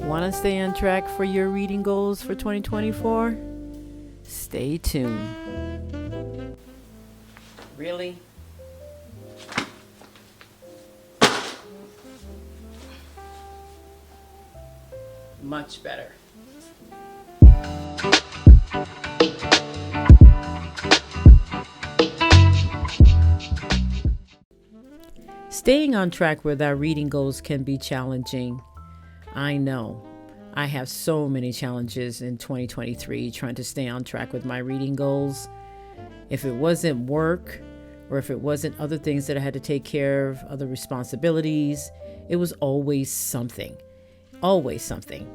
Want to stay on track for your reading goals for 2024? Stay tuned. Really? Much better. Staying on track with our reading goals can be challenging. I know. I have so many challenges in 2023 trying to stay on track with my reading goals. If it wasn't work, or if it wasn't other things that I had to take care of, other responsibilities, it was always something. Always something.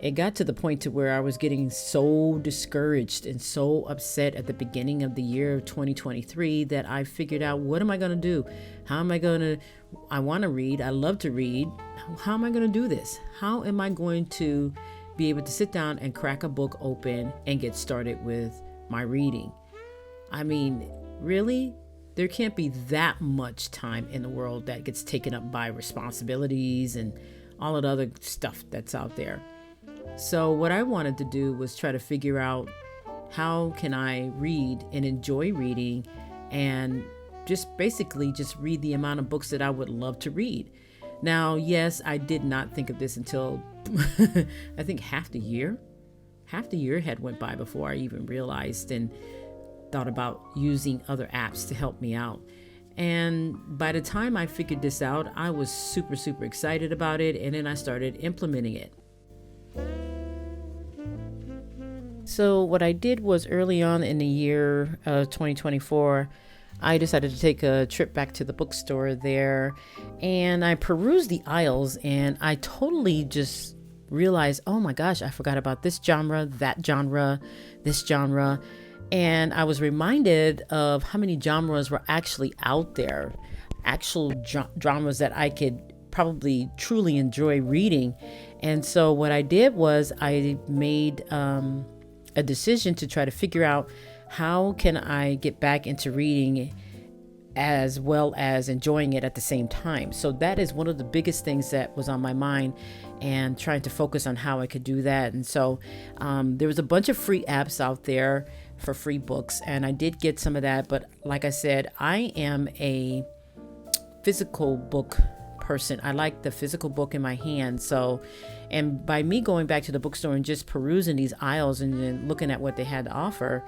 It got to the point to where I was getting so discouraged and so upset at the beginning of the year of 2023 that I figured out, what am I going to do? How am I going to, I want to read. I love to read. How am I going to do this? How am I going to be able to sit down and crack a book open and get started with my reading? I mean, really? There can't be that much time in the world that gets taken up by responsibilities and all of the other stuff that's out there. So what I wanted to do was try to figure out, how can I read and enjoy reading and just basically just read the amount of books that I would love to read. Now, yes, I did not think of this until I think half the year had went by before I even realized and thought about using other apps to help me out. And by the time I figured this out, I was super, super excited about it. And then I started implementing it. So what I did was, early on in the year 2024, I decided to take a trip back to the bookstore there, and I perused the aisles, and I totally just realized, oh my gosh, I forgot about this genre, that genre, this genre. And I was reminded of how many genres were actually out there, actual genres that I could probably truly enjoy reading. And so what I did was I made a decision to try to figure out, how can I get back into reading as well as enjoying it at the same time. So that is one of the biggest things that was on my mind, and trying to focus on how I could do that. And so there was a bunch of free apps out there for free books, and I did get some of that. But like I said, I am a physical book person. I like the physical book in my hand. So, and by me going back to the bookstore and just perusing these aisles and then looking at what they had to offer,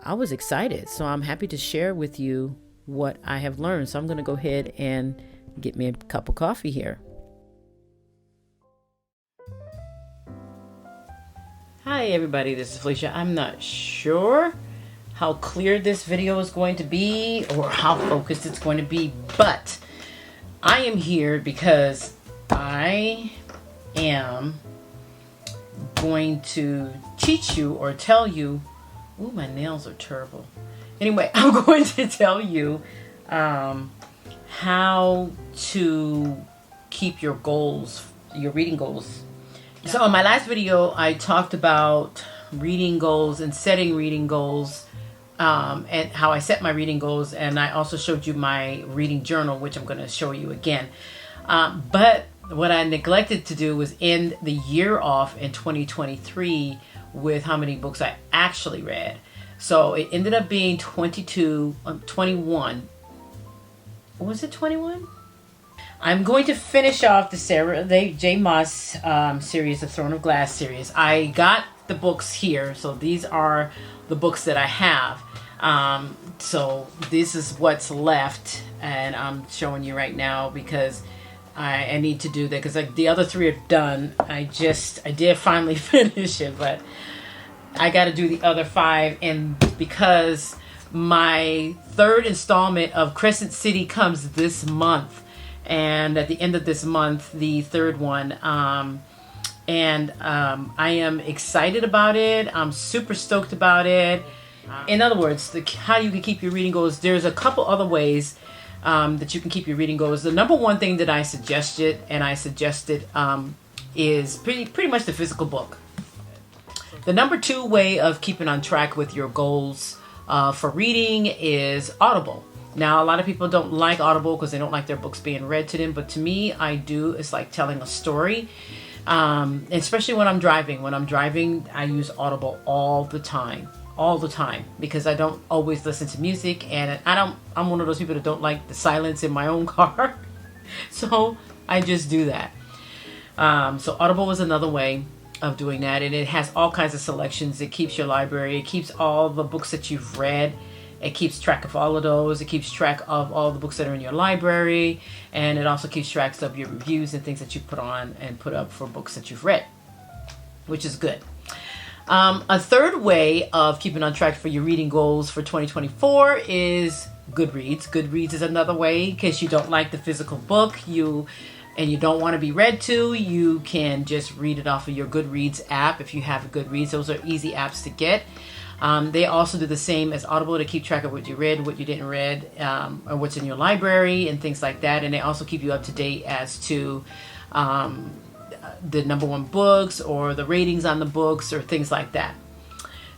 I was excited. So I'm happy to share with you what I have learned. So I'm going to go ahead and get me a cup of coffee here. Hi everybody, this is Felicia. I'm not sure how clear this video is going to be or how focused it's going to be, but I am here because I am going to teach you or tell you, ooh, my nails are terrible. Anyway, I'm going to tell you how to keep your goals, your reading goals. So in my last video, I talked about reading goals and setting reading goals, and how I set my reading goals. And I also showed you my reading journal, which I'm going to show you again. But what I neglected to do was end the year off in 2023 with how many books I actually read. So it ended up being 21. Was it 21? I'm going to finish off the Sarah J. Maas series, the Throne of Glass series. I got the books here, so these are the books that I have. So this is what's left, and I'm showing you right now because I need to do that, because like the other three are done. I did finally finish it, but I got to do the other 5, and because my third installment of Crescent City comes this month. And at the end of this month, the third one, I am excited about it. I'm super stoked about it. In other words, how you can keep your reading goals. There's a couple other ways that you can keep your reading goals. The number one thing that I suggested is pretty much the physical book. The number 2 way of keeping on track with your goals for reading is Audible. Now, a lot of people don't like Audible because they don't like their books being read to them. But to me, I do. It's like telling a story. Especially when I'm driving. When I'm driving, I use Audible all the time. All the time, because I don't always listen to music, and I'm one of those people that don't like the silence in my own car. So I just do that. So Audible is another way of doing that, and it has all kinds of selections. It keeps your library. It keeps all the books that you've read. It keeps track of all of those. It keeps track of all the books that are in your library, and it also keeps track of your reviews and things that you put on and put up for books that you've read, which is good. A third way of keeping on track for your reading goals for 2024 is Goodreads. Goodreads is another way, in case you don't like the physical book, and you don't want to be read to, you can just read it off of your Goodreads app. If you have a Goodreads, those are easy apps to get. They also do the same as Audible to keep track of what you read, what you didn't read, or what's in your library and things like that. And they also keep you up to date as to the number one books or the ratings on the books or things like that.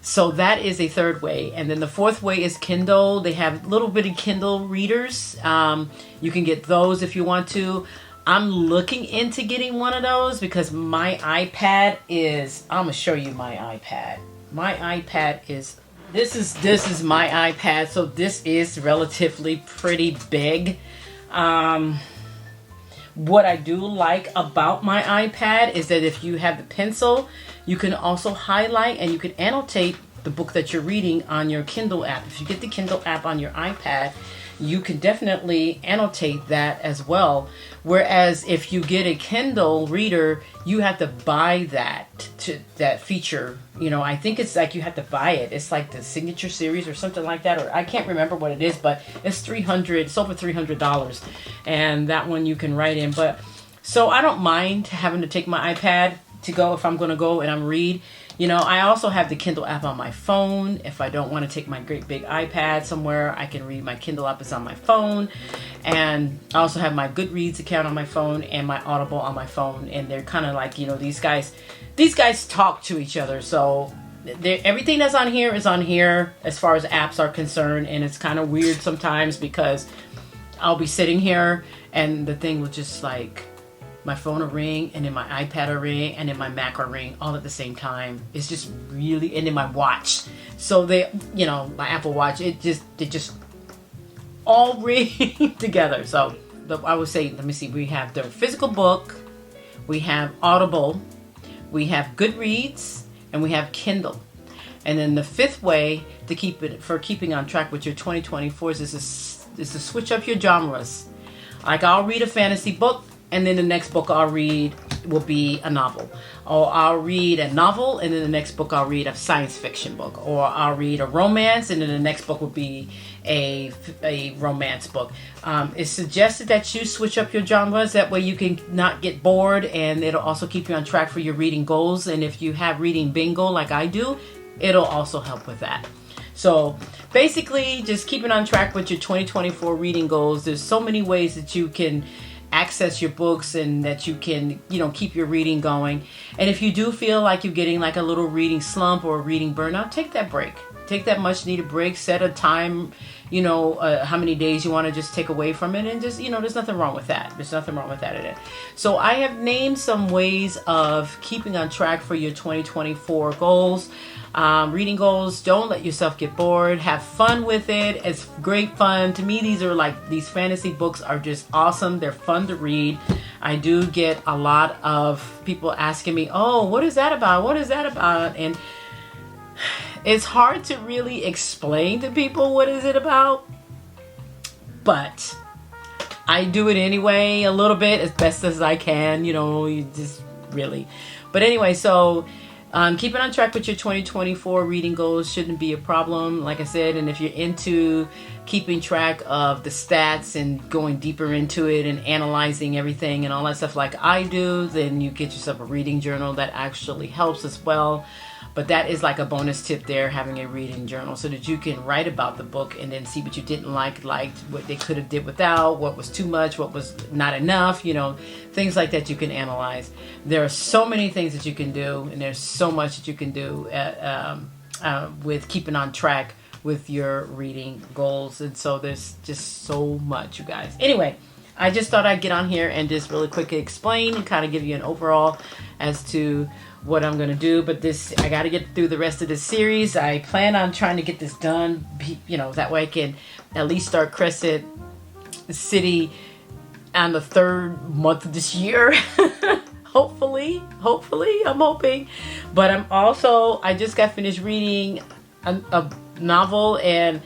So that is a third way. And then the fourth way is Kindle. They have little bitty Kindle readers. You can get those if you want to. I'm looking into getting one of those because my iPad is, I'm going to show you my iPad. My iPad is, this is my iPad. So this is relatively pretty big. What I do like about my iPad is that if you have the pencil, you can also highlight and you can annotate the book that you're reading on your Kindle app. If you get the Kindle app on your iPad, you can definitely annotate that as well. Whereas if you get a Kindle reader, you have to buy that feature. You know, I think it's like you have to buy it. It's like the Signature Series or something like that, or I can't remember what it is, but it's over $300, and that one you can write in. But so I don't mind having to take my iPad to go if I'm going to go and I'm read. You know, I also have the Kindle app on my phone. If I don't want to take my great big iPad somewhere, I can read. My Kindle app is on my phone. And I also have my Goodreads account on my phone and my Audible on my phone. And they're kind of like, you know, these guys talk to each other. So everything that's on here is on here as far as apps are concerned. And it's kind of weird sometimes because I'll be sitting here and the thing will just like, my phone will ring, and then my iPad will ring, and then my Mac will ring all at the same time. It's just really, and then my watch. So they, you know, my Apple Watch, they just all ring together. So I would say, let me see, we have the physical book, we have Audible, we have Goodreads, and we have Kindle. And then the fifth way to keeping on track with your 2024 is to switch up your genres. Like I'll read a fantasy book, and then the next book I'll read will be a novel. Or I'll read a novel, and then the next book I'll read a science fiction book. Or I'll read a romance, and then the next book will be a romance book. It's suggested that you switch up your genres. That way you can not get bored, and it'll also keep you on track for your reading goals. And if you have reading bingo like I do, it'll also help with that. So basically, just keeping on track with your 2024 reading goals. There's so many ways that you can access your books and that you can, you know, keep your reading going. And if you do feel like you're getting like a little reading slump or a reading burnout, take that break. Take that much needed break. Set a time, you know, how many days you want to just take away from it, and just, you know, there's nothing wrong with that. There's nothing wrong with that at it. So I have named some ways of keeping on track for your 2024 goals. Reading goals. Don't let yourself get bored. Have fun with it. It's great fun. To me, these fantasy books are just awesome. They're fun to read. I do get a lot of people asking me, oh, what is that about? What is that about? And it's hard to really explain to people what is it about, but I do it anyway, a little bit, as best as I can, you know, you just really. But anyway, so keeping on track with your 2024 reading goals shouldn't be a problem, like I said. And if you're into keeping track of the stats and going deeper into it and analyzing everything and all that stuff like I do, then you get yourself a reading journal. That actually helps as well. But that is like a bonus tip there, having a reading journal, so that you can write about the book and then see what you didn't like, what they could have did without, what was too much, what was not enough, you know, things like that you can analyze. There are so many things that you can do, and there's so much that you can do with keeping on track with your reading goals. And so there's just so much, you guys. Anyway, I just thought I'd get on here and just really quickly explain and kind of give you an overall as to what I'm going to do. But I got to get through the rest of this series. I plan on trying to get this done, that way I can at least start Crescent City on the 3rd month of this year. Hopefully, I'm hoping. But I just got finished reading a novel, and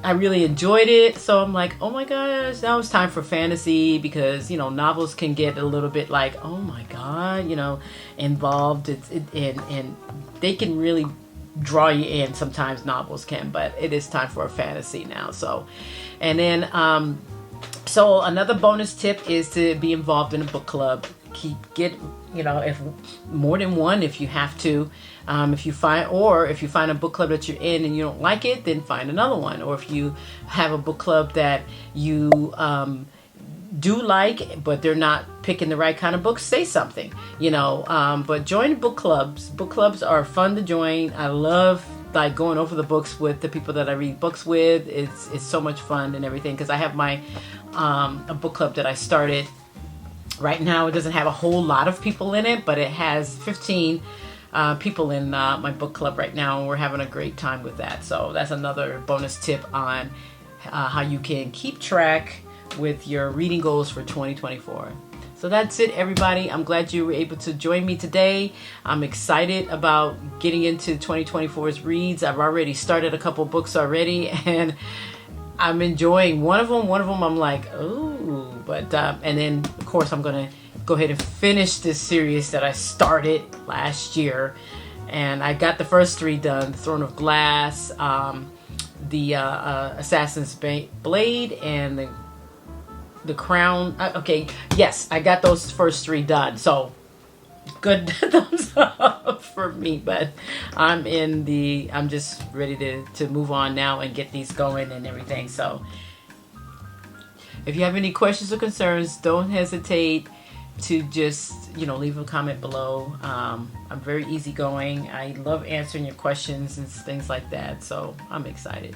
I really enjoyed it. So I'm like, oh my gosh, now it's time for fantasy, because novels can get a little bit like, oh my god, involved. And they can really draw you in. Sometimes novels can, but it is time for a fantasy now. So, and then so another bonus tip is to be involved in a book club. If more than one, if you have to. If you find a book club that you're in and you don't like it, then find another one. Or if you have a book club that you do like, but they're not picking the right kind of books, say something. But join book clubs. Book clubs are fun to join. I love going over the books with the people that I read books with. It's so much fun and everything, because I have my a book club that I started. Right now, it doesn't have a whole lot of people in it, but it has 15 people in my book club right now, and we're having a great time with that. So that's another bonus tip on how you can keep track with your reading goals for 2024. So that's it, everybody. I'm glad you were able to join me today. I'm excited about getting into 2024's reads. I've already started a couple books already, and I'm enjoying one of them. I'm like, ooh. But and then of course I'm gonna go ahead and finish this series that I started last year, and I got the first 3 done: Throne of Glass, the Assassin's Blade, and the Crown. Okay, yes, I got those first 3 done. So good thumbs up for me. But I'm just ready to move on now and get these going and everything. So if you have any questions or concerns, don't hesitate to just leave a comment below. I'm very easygoing. I love answering your questions and things like that, so I'm excited.